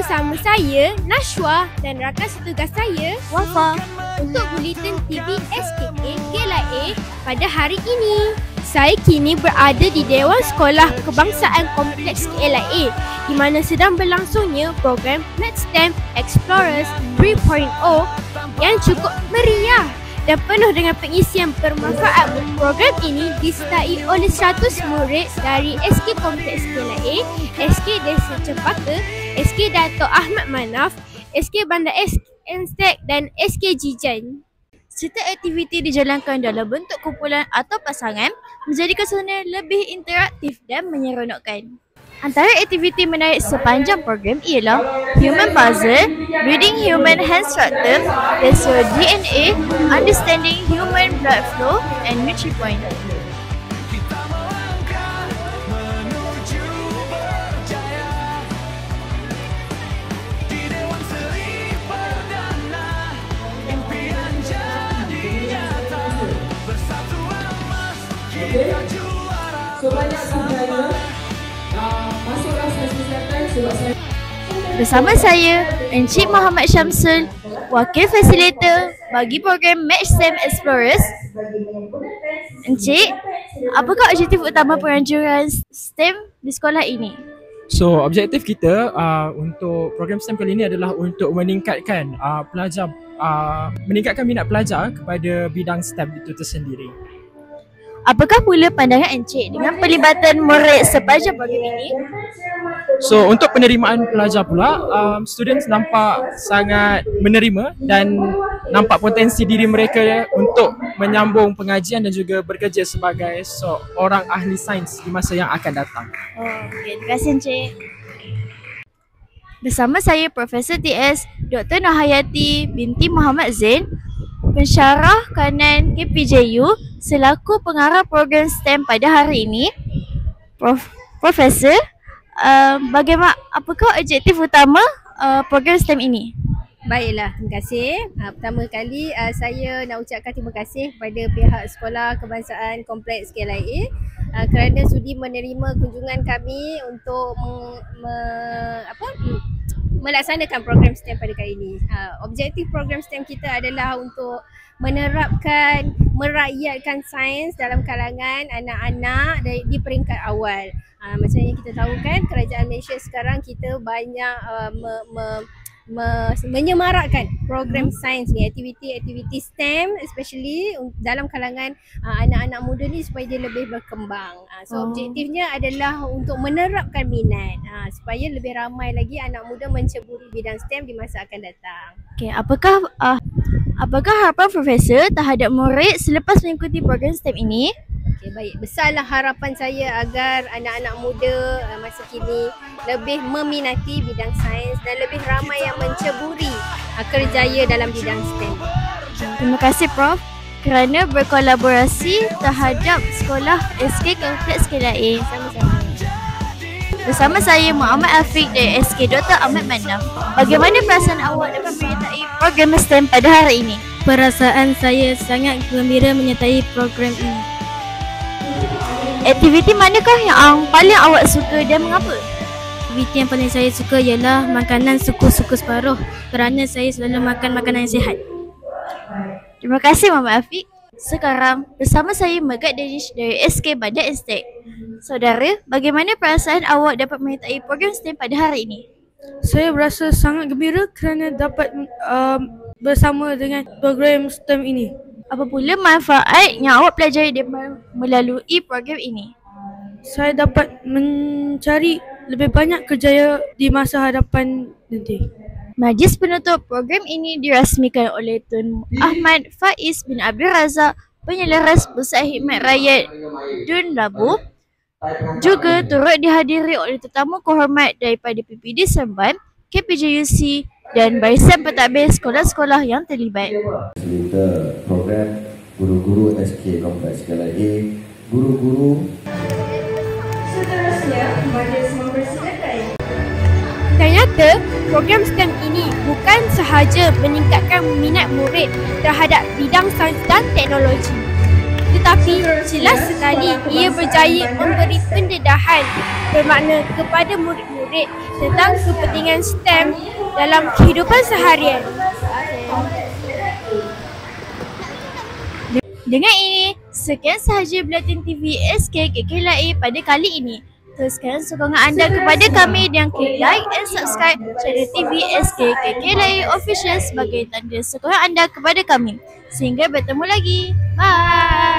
bersama saya, Nashwa dan rakan setugas saya, Wafa, untuk Bulletin TV SKA GLA pada hari ini. Saya kini berada di Dewan Sekolah Kebangsaan Kompleks KLIA di mana sedang berlangsungnya program MathSTEM Explorers 3.0 yang cukup meriah dan penuh dengan pengisian bermanfaat. Program ini disertai oleh 100 murid dari SK Kompleks KLIA, SK Desa Cempaka, SK Dato' Ahmad Manaf, SK Bandar Enstek dan SK Jijan. setiap aktiviti dijalankan dalam bentuk kumpulan atau pasangan menjadikan suasana lebih interaktif dan menyeronokkan. Antara aktiviti menarik sepanjang program ialah Human Puzzle, Reading Human Hand Structure, Lesson DNA, Understanding Human Blood Flow and NutriPoint. Bersama saya, Encik Muhammad Syamsul, Wakil Fasilitator bagi program MathSTEM Explorers. Encik, apakah objektif utama penganjuran STEM di sekolah ini? So, objektif kita untuk program STEM kali ini adalah untuk meningkatkan meningkatkan minat pelajar kepada bidang STEM itu tersendiri. Apakah pula pandangan Encik dengan pelibatan murid sepanjang program ini? So, untuk penerimaan pelajar pula, students nampak sangat menerima dan nampak potensi diri mereka untuk menyambung pengajian dan juga bekerja sebagai seorang ahli sains di masa yang akan datang. Okay, terima kasih Encik. Bersama saya Profesor TS Dr. Nurhayati binti Muhammad Zain, pensyarah kanan KPJU selaku pengarah program STEM pada hari ini. Profesor, apakah objektif utama program STEM ini? Baiklah, terima kasih. Pertama kali saya nak ucapkan terima kasih kepada pihak Sekolah Kebangsaan Kompleks KLIA kerana sudi menerima kunjungan kami untuk melaksanakan program STEM pada kali ini. Objektif program STEM kita adalah untuk menerapkan, merakyatkan sains dalam kalangan anak-anak di peringkat awal. Macam yang kita tahu kan, kerajaan Malaysia sekarang kita banyak menyemarakkan program sains ni, aktiviti STEM especially dalam kalangan anak-anak muda ni supaya dia lebih berkembang. So objektifnya adalah untuk menerapkan minat supaya lebih ramai lagi anak muda menceburi bidang STEM di masa akan datang. Okay, apakah harapan Profesor terhadap murid selepas mengikuti program STEM ini? Okay, baik. Besarlah harapan saya agar anak-anak muda masa kini lebih meminati bidang sains dan lebih ramai yang menceburi kerjaya dalam bidang STEM. Terima kasih Prof kerana berkolaborasi terhadap sekolah SK Kompleks KLIA. Sama-sama. Bersama saya Muhammad Afiq dari SK Dr. Ahmad Manaf. Bagaimana perasaan awak dapat menyertai program STEM pada hari ini? Perasaan saya sangat gembira menyertai program ini. Aktiviti manakah yang paling awak suka dan mengapa? Aktiviti yang paling saya suka ialah makanan suku-suku separuh kerana saya selalu makan makanan yang sihat. Terima kasih Muhammad Afiq. Sekarang bersama saya Megat Danish dari SK Bandar Enstek. Saudara, bagaimana perasaan awak dapat menyertai program STEM pada hari ini? Saya berasa sangat gembira kerana dapat bersama dengan program STEM ini. Apa pula manfaat yang awak pelajari melalui program ini? Saya dapat mencari lebih banyak kerjaya di masa hadapan nanti. Majlis penutup program ini dirasmikan oleh Tun Ahmad Faiz bin Abdul Razak, Penyelaras Pusat Khidmat Rakyat Dun Labu. Juga turut dihadiri oleh tetamu kehormat daripada PPD Seremban, KPJUC dan barisan pentadbir sekolah-sekolah yang terlibat. Fasilitator program guru-guru SK Kompleks KLIA, guru-guru. Seterusnya, majlis mempersilakan. Ternyata, program STEM ini bukan sahaja meningkatkan minat murid terhadap bidang sains dan teknologi, Tetapi jelas sekali ia berjaya memberi pendedahan bermakna kepada murid-murid tentang kepentingan STEM dalam kehidupan seharian. Dengan ini, sekian sahaja Buletin TV SK KKLA pada kali ini. Teruskan sokongan anda kepada kami dengan klik like and subscribe channel TV SK KKLA Official sebagai tanda sokongan anda kepada kami. Sehingga bertemu lagi. Bye!